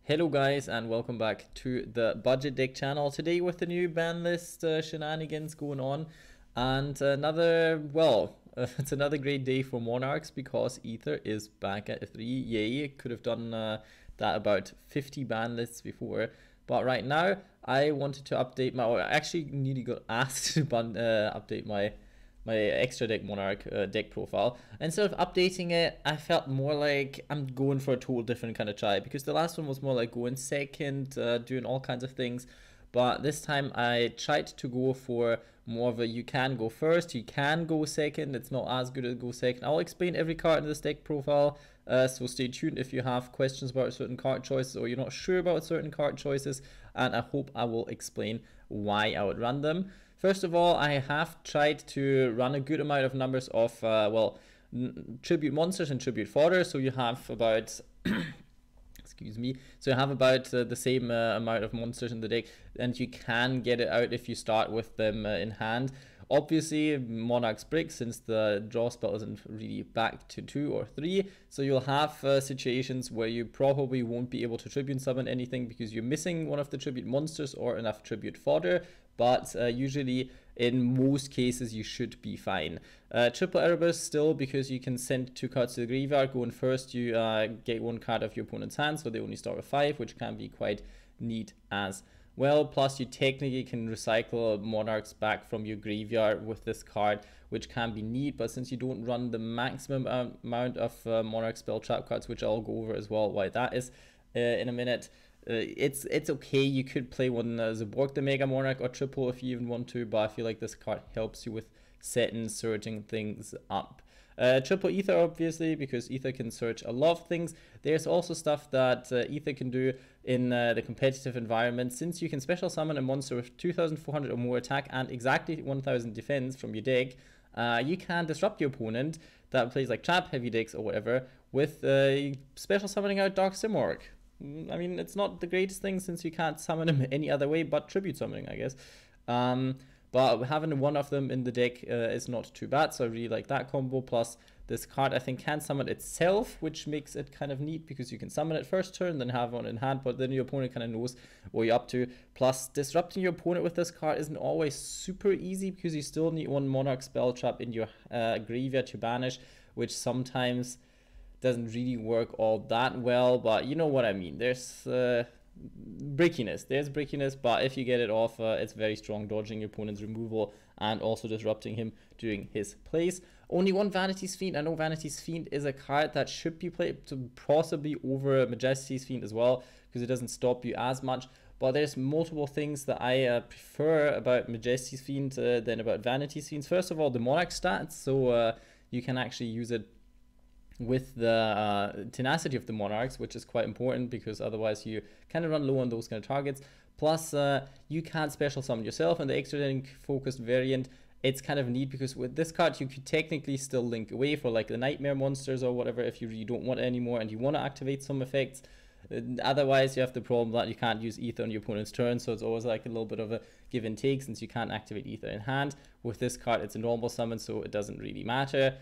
Hello guys and welcome back to the Budget Deck channel. Today with the new Banlist shenanigans going on, and it's another great day for Monarchs because Ether is back at 3. Yay, could have done that about 50 Banlists before, but right now I wanted to update my, or I actually nearly got asked to update my extra deck Monarch deck profile. Instead of updating it, I felt more like I'm going for a total different kind of try, because the last one was more like going second, doing all kinds of things. But this time I tried to go for more of a you can go first, you can go second. It's not as good as go second. I'll explain every card in this deck profile, so stay tuned if you have questions about certain card choices or you're not sure about certain card choices, and I hope I will explain why I would run them. First of all, I have tried to run a good amount of numbers of, tribute monsters and tribute fodder, so you have about excuse me, so you have about the same amount of monsters in the deck, and you can get it out if you start with them in hand. Obviously, Monarchs break since the draw spell isn't really back to 2 or 3, so you'll have situations where you probably won't be able to tribute summon anything because you're missing one of the tribute monsters or enough tribute fodder, but usually in most cases you should be fine. Triple Erebus still, because you can send 2 cards to the graveyard. Going first, you get 1 card of your opponent's hand, so they only start with 5, which can be quite neat as well. Plus, you technically can recycle Monarchs back from your graveyard with this card, which can be neat. But since you don't run the maximum amount of Monarch spell trap cards, which I'll go over as well why that is in a minute, it's okay. You could play one Zaborg the Mega Monarch or triple if you even want to, but I feel like this card helps you with setting certain things up. Triple Ether, obviously, because Ether can search a lot of things. There's also stuff that Ether can do in the competitive environment. Since you can special summon a monster with 2,400 or more attack and exactly 1,000 defense from your deck, you can disrupt your opponent that plays like trap, heavy decks, or whatever with special summoning out Dark Simorgh. I mean, it's not the greatest thing since you can't summon him any other way but tribute summoning, I guess. But having one of them in the deck is not too bad, so I really like that combo. Plus, this card I think can summon itself, which makes it kind of neat because you can summon it first turn, then have one in hand, but then your opponent kind of knows what you're up to. Plus, disrupting your opponent with this card isn't always super easy because you still need 1 Monarch spell trap in your graveyard to banish, which sometimes doesn't really work all that well, but you know what I mean. There's brickiness, but if you get it off, it's very strong, dodging your opponent's removal and also disrupting him during his plays. Only 1 Vanity's Fiend. I know Vanity's Fiend is a card that should be played to possibly over Majesty's Fiend as well, because it doesn't stop you as much. But there's multiple things that I prefer about Majesty's Fiend than about Vanity's Fiend. First of all, the Monarch stats, so you can actually use it with the tenacity of the Monarchs, which is quite important because otherwise you kind of run low on those kind of targets. Plus, you can special summon yourself in the extra link focused variant. It's kind of neat because with this card you could technically still link away for like the nightmare monsters or whatever if you really don't want it anymore and you want to activate some effects. Otherwise, you have the problem that you can't use Ether on your opponent's turn, so it's always like a little bit of a give and take since you can't activate Ether in hand. With this card, it's a normal summon, so it doesn't really matter.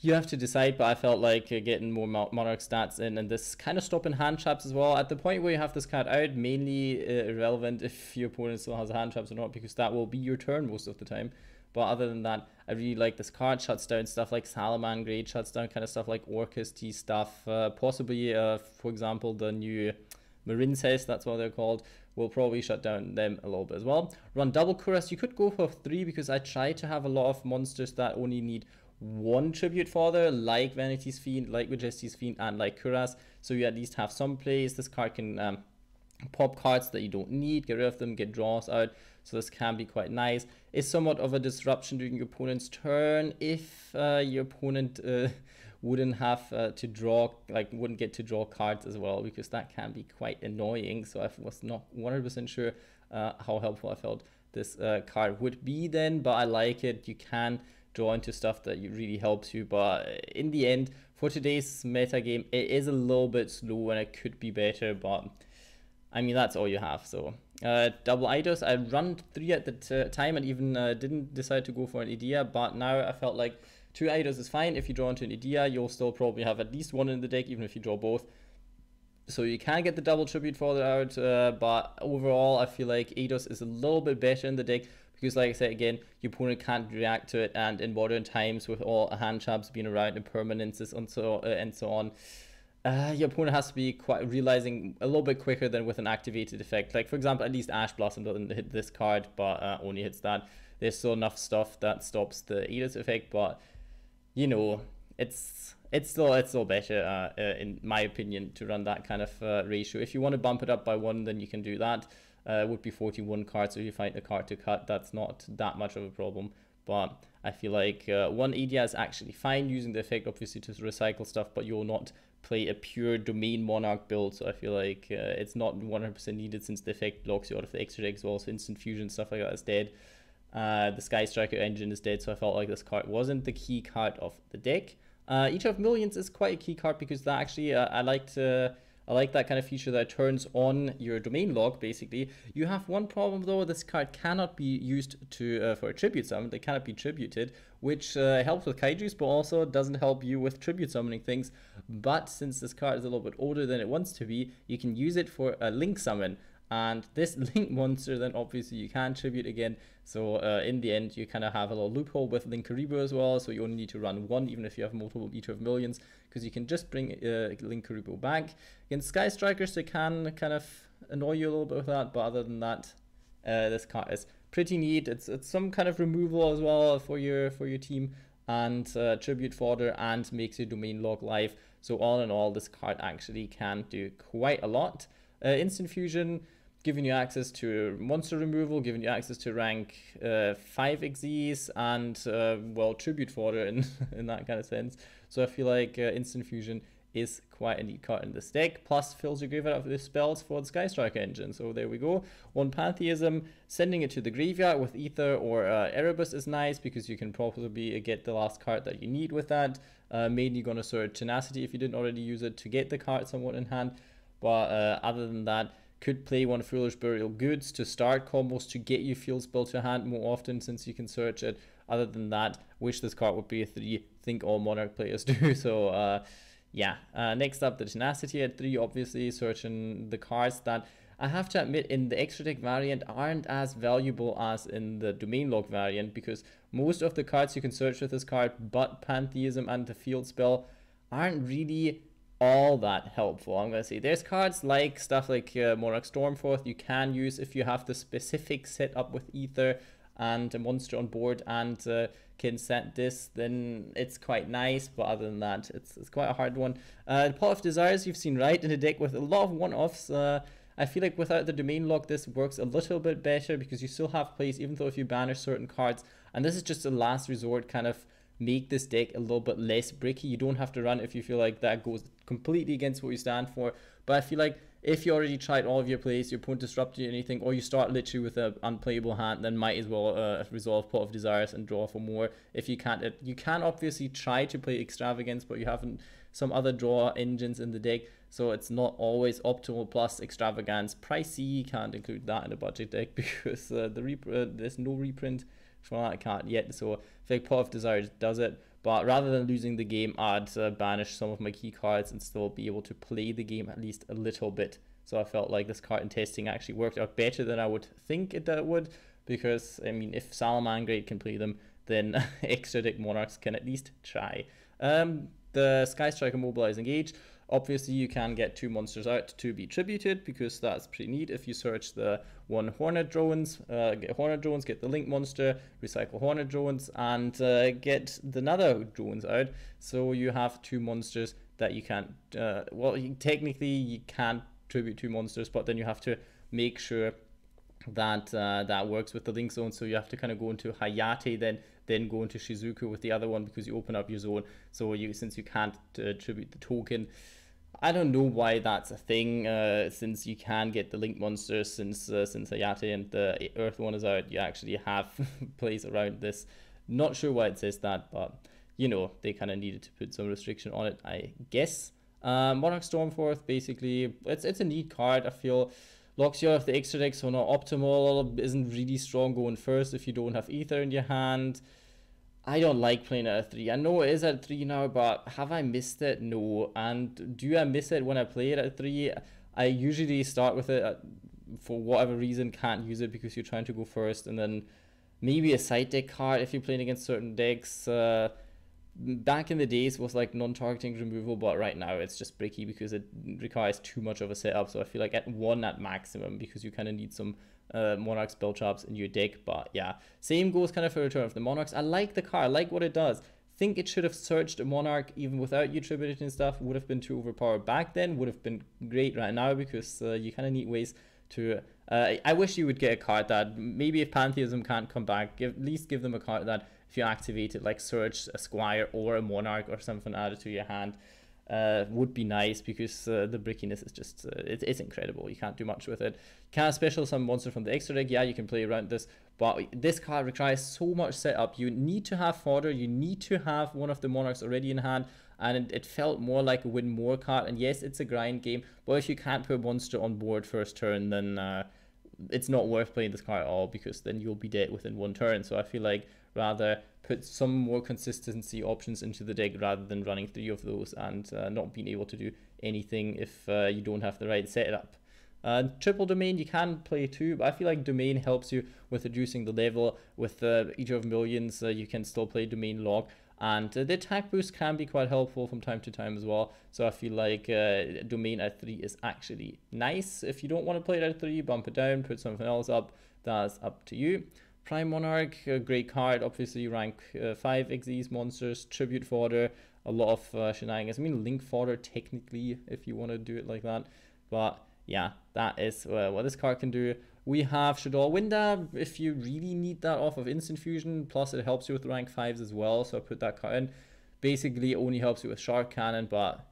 You have to decide, but I felt like getting more Monarch stats in, and this kind of stopping hand traps as well. At the point where you have this card out, mainly irrelevant if your opponent still has hand traps or not, because that will be your turn most of the time. But other than that, I really like this card. Shuts down stuff like Salamangreat, shuts down kind of stuff like Orcus T stuff. Possibly, for example, the new Marincess, that's what they're called, will probably shut down them a little bit as well. Run double Kuras. You could go for 3 because I try to have a lot of monsters that only need 1 tribute fodder, like Vanity's Fiend, like Majesty's Fiend, and like Kuras, so you at least have some plays. This card can pop cards that you don't need, get rid of them, get draws out, so this can be quite nice. It's somewhat of a disruption during your opponent's turn if your opponent wouldn't have to draw, like wouldn't get to draw cards as well, because that can be quite annoying. So I was not 100% sure how helpful I felt this card would be then, but I like it. You can draw into stuff that really helps you, but in the end, for today's meta game, it is a little bit slow and it could be better, but I mean, that's all you have. So double Eidos, I run 3 at the time and even didn't decide to go for an Idea, but now I felt like 2 Eidos is fine. If you draw into an Idea, you'll still probably have at least 1 in the deck, even if you draw both. So you can get the double tribute fodder out, but overall I feel like Eidos is a little bit better in the deck because, like I said again, your opponent can't react to it, and in modern times with all hand traps being around and permanences and so on, your opponent has to be quite realizing a little bit quicker than with an activated effect. Like for example, at least Ash Blossom doesn't hit this card, but only hits that. There's still enough stuff that stops the Eidos effect, but you know, it's still better in my opinion to run that kind of ratio. If you want to bump it up by one, then you can do that. It would be 41 cards, so if you find a card to cut, that's not that much of a problem. But I feel like one ADIA is actually fine using the effect, obviously, to recycle stuff, but you'll not play a pure domain Monarch build, so I feel like it's not 100% needed since the effect blocks you out of the extra deck as well, so instant fusion, stuff like that is dead. The Sky Striker engine is dead, so I felt like this card wasn't the key card of the deck. Eater of Millions is quite a key card because that actually I like that kind of feature that turns on your domain log. Basically, you have one problem though: this card cannot be used to for a tribute summon. They cannot be tributed, which helps with Kaiju's, but also doesn't help you with tribute summoning things. But since this card is a little bit older than it wants to be, you can use it for a link summon. And this link monster, then obviously you can tribute again. So in the end, you kind of have a little loophole with Link Karibo as well. So you only need to run one, even if you have multiple Eater of Millions, because you can just bring Link Karibo back. Against Sky Strikers, they can kind of annoy you a little bit with that. But other than that, this card is pretty neat. It's some kind of removal as well for your team, and tribute fodder, and makes your domain log live. So all in all, this card actually can do quite a lot. Instant fusion, giving you access to monster removal, giving you access to rank 5 XYZs, and well, tribute fodder in that kind of sense. So I feel like instant fusion is quite a neat card in this deck, plus fills your graveyard up with spells for the Sky Striker engine. So there we go. One Pantheism, sending it to the graveyard with Ether or Erebus is nice because you can probably get the last card that you need with that. Mainly you're going to search Tenacity if you didn't already use it to get the card somewhat in hand. But other than that, could play one Foolish Burial Goods to start combos to get you Field Spell to hand more often since you can search it. Other than that, wish this card would be a 3. Think all Monarch players do. So yeah, next up the Tenacity at 3, obviously searching the cards that I have to admit in the extra deck variant aren't as valuable as in the domain log variant, because most of the cards you can search with this card but Pantheism and the Field Spell aren't really all that helpful. I'm gonna say there's cards like stuff like Monarch Stormforth you can use if you have the specific setup with Ether and a monster on board and can set this, then it's quite nice. But other than that, it's quite a hard one. The Pot of Desires you've seen right in a deck with a lot of one-offs. I feel like without the domain lock, this works a little bit better because you still have plays, even though if you banish certain cards. And this is just a last resort kind of make this deck a little bit less bricky. You don't have to run if you feel like that goes completely against what you stand for. But I feel like if you already tried all of your plays, your opponent disrupted you or anything, or you start literally with an unplayable hand, then might as well resolve Pot of Desires and draw for more. If you can't, you can obviously try to play Extravagance, but you haven't some other draw engines in the deck, so it's not always optimal. Plus Extravagance pricey, can't include that in a budget deck because there's no reprint for that card yet. So I think Pot of Desires does it, but rather than losing the game, I'd banish some of my key cards and still be able to play the game at least a little bit. So I felt like this card in testing actually worked out better than I would think it would, because I mean, if Salamangreat can play them, then extra deck Monarchs can at least try. The Sky Striker Mobilize Engage. Obviously, you can get 2 monsters out to be tributed because that's pretty neat. If you search the one Hornet Drones, get Hornet Drones, get the Link monster, recycle Hornet Drones, and get the another drones out. So you have 2 monsters that you can't. Well, technically you can't tribute 2 monsters, but then you have to make sure that that works with the link zone. So you have to kind of go into Hayate, then go into Shizuku with the other one because you open up your zone. So since you can't tribute the token, I don't know why that's a thing. Since you can get the link monsters, since Hayate and the Earth one is out, you actually have plays around this. Not sure why it says that, but you know, they kind of needed to put some restriction on it, I guess. Monarch Stormforth, basically, it's a neat card. I feel locks you out of the extra deck, so not optimal. Isn't really strong going first if you don't have Ether in your hand. I don't like playing at a 3. I know it is at 3 now, but have I missed it? No. And do I miss it when I play it at 3? I usually start with it for whatever reason, can't use it because you're trying to go first, and then maybe a side deck card if you're playing against certain decks. Back in the days was like non-targeting removal, but right now it's just bricky because it requires too much of a setup. So I feel like at 1 at maximum, because you kind of need some Monarch spell traps in your deck. But yeah, same goes kind of for Return of the Monarchs. I like the card, I like what it does. Think it should have searched a Monarch even without you tributing and stuff. Would have been too overpowered back then, would have been great right now, because you kind of need ways to I wish you would get a card that maybe if Pantheism can't come back, at least give them a card that if you activate it, like Search a Squire or a Monarch or something added to your hand, would be nice, because the brickiness is just it's incredible. You can't do much with it. You can't special some monster from the extra deck. Yeah, you can play around this, but this card requires so much setup. You need to have fodder, you need to have one of the Monarchs already in hand, and it felt more like a win more card. And yes, it's a grind game, but if you can't put a monster on board first turn, then it's not worth playing this card at all, because then you'll be dead within 1 turn. So I feel like rather put some more consistency options into the deck rather than running 3 of those and not being able to do anything if you don't have the right setup. Triple Domain, you can play 2, but I feel like Domain helps you with reducing the level. With Yugioh of Millions, you can still play Domain Log, and the attack boost can be quite helpful from time to time as well. So I feel like Domain at 3 is actually nice. If you don't want to play it at 3, bump it down, put something else up, that's up to you. Prime Monarch, a great card. Obviously rank 5 XYZ monsters, tribute fodder, a lot of shenanigans. I mean, link fodder technically, if you want to do it like that. But yeah, that is what this card can do. We have Shaddoll Winda, if you really need that off of Instant Fusion, plus it helps you with rank 5s as well, so I put that card in. Basically, it only helps you with Shark Cannon, but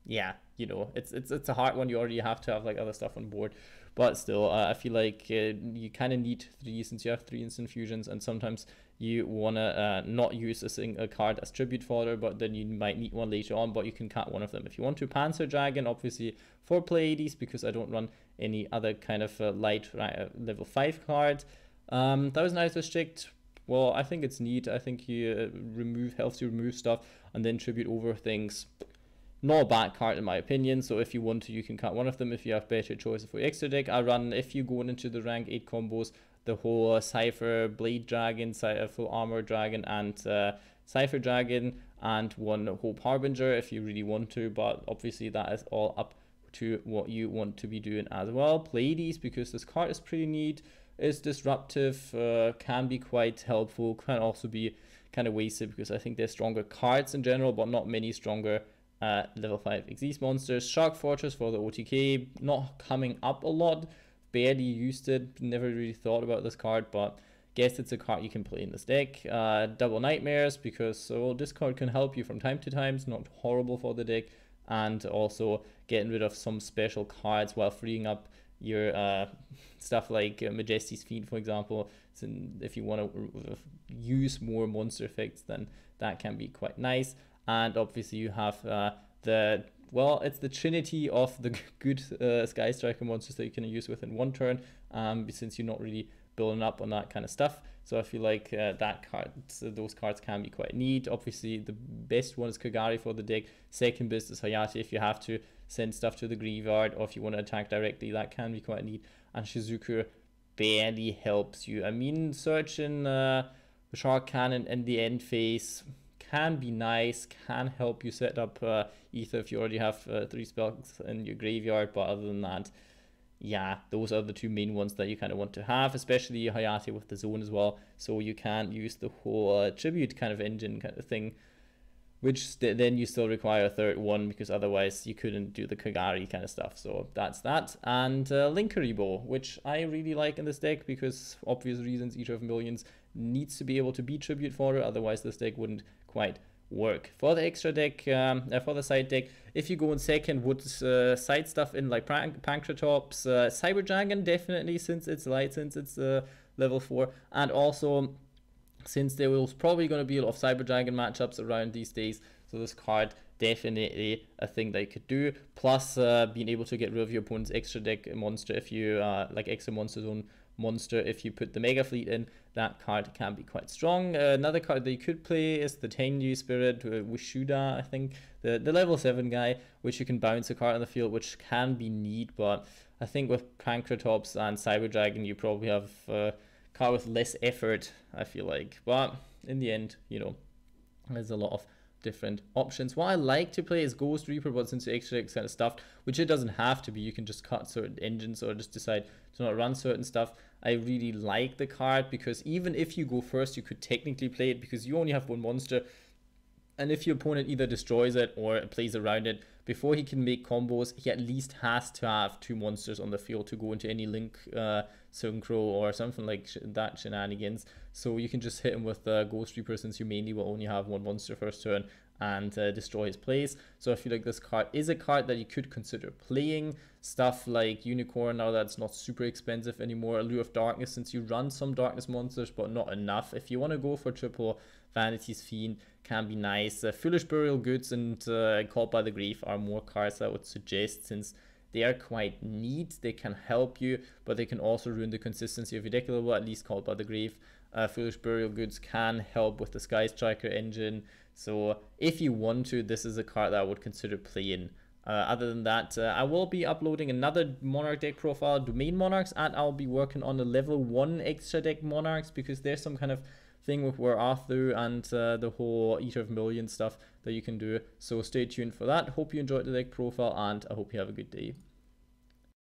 yeah, you know, it's a hard one. You already have to have like other stuff on board, but still, I feel like you kind of need 3, since you have 3 Instant Fusions, and sometimes you want to not use a card as tribute fodder, but then you might need one later on, but you can cut one of them if you want to. Panzer Dragon, obviously for Pleiades, because I don't run any other kind of light level 5 cards. Thousand Eyes Restrict, well, I think it's neat. I think you helps you remove stuff and then tribute over things. Not a bad card in my opinion, so if you want to, you can cut one of them if you have better choices for your extra deck. I run, if you go into the rank 8 combos, the whole Cypher Blade Dragon, Full Armor Dragon, and Cypher Dragon, and one Hope Harbinger if you really want to, but obviously that is all up to what you want to be doing as well. Pleiades, because this card is pretty neat, is disruptive, can be quite helpful, can also be kind of wasted because I think there's stronger cards in general, but not many stronger level 5 XYZ monsters. Shark Fortress for the OTK, not coming up a lot, barely used it, never really thought about this card, but guess it's a card you can play in this deck. Double Nightmares, because this card can help you from time to time, it's not horrible for the deck, and also getting rid of some special cards while freeing up your stuff like Majesty's Fiend, for example. So if you want to use more monster effects, then that can be quite nice. And obviously you have it's the trinity of the good Sky Striker monsters that you can use within 1 turn, since you're not really building up on that kind of stuff. So I feel like those cards can be quite neat. Obviously the best one is Kagari for the deck. Second best is Hayate if you have to send stuff to the graveyard, or if you want to attack directly, that can be quite neat. And Shizuku barely helps you. I mean, searching Shark Cannon in the end phase can be nice, can help you set up Ether if you already have 3 spells in your graveyard, but other than that, yeah, those are the 2 main ones that you kind of want to have, especially Hayate with the zone as well, so you can use the whole tribute kind of engine kind of thing, which then you still require a 3rd one, because otherwise you couldn't do the Kagari kind of stuff. So that's that. And Linkuribo, which I really like in this deck, because obvious reasons, Yugioh of Millions needs to be able to be tribute fodder, otherwise this deck wouldn't quite work. For the extra deck, for the side deck, if you go in second, would side stuff in like Pancratops, Cyber Dragon definitely, since it's light, since it's level 4, and also since there was probably going to be a lot of Cyber Dragon matchups around these days, so this card definitely a thing that you could do. Plus being able to get rid of your opponent's extra deck monster if you like extra monster zone monster. If you put the Mega Fleet in, that card can be quite strong. Another card that you could play is the Tenyu Spirit, Wishuda, I think, the level 7 guy, which you can bounce a card on the field, which can be neat, but I think with Pankratops and Cyber Dragon, you probably have a card with less effort, I feel like. But in the end, you know, there's a lot of different options. What I like to play is Ghost Reaper, but since your extra deck is kind of stuffed, which it doesn't have to be, you can just cut certain engines or just decide to not run certain stuff. I really like the card because even if you go first, you could technically play it because you only have one monster. And if your opponent either destroys it or plays around it, before he can make combos, he at least has to have 2 monsters on the field to go into any Link Synchro or something like that shenanigans. So you can just hit him with Ghost Reaper since you mainly will only have 1 monster first turn and destroy his plays. So I feel like this card is a card that you could consider playing. Stuff like Unicorn, now that's not super expensive anymore. Allure of Darkness, since you run some Darkness monsters but not enough. If you want to go for triple, Vanity's Fiend can be nice. Foolish Burial Goods and Caught by the Grave are more cards I would suggest, since they are quite neat. They can help you, but they can also ruin the consistency of your deck a little bit, at least Caught by the Grave. Foolish Burial Goods can help with the Sky Striker engine. So if you want to, this is a card that I would consider playing. Other than that, I will be uploading another Monarch deck profile, Domain Monarchs, and I'll be working on the level 1 extra deck Monarchs, because there's some kind of thing with War Arthur and the whole Eater of Millions stuff that you can do. So stay tuned for that. Hope you enjoyed the deck profile, and I hope you have a good day.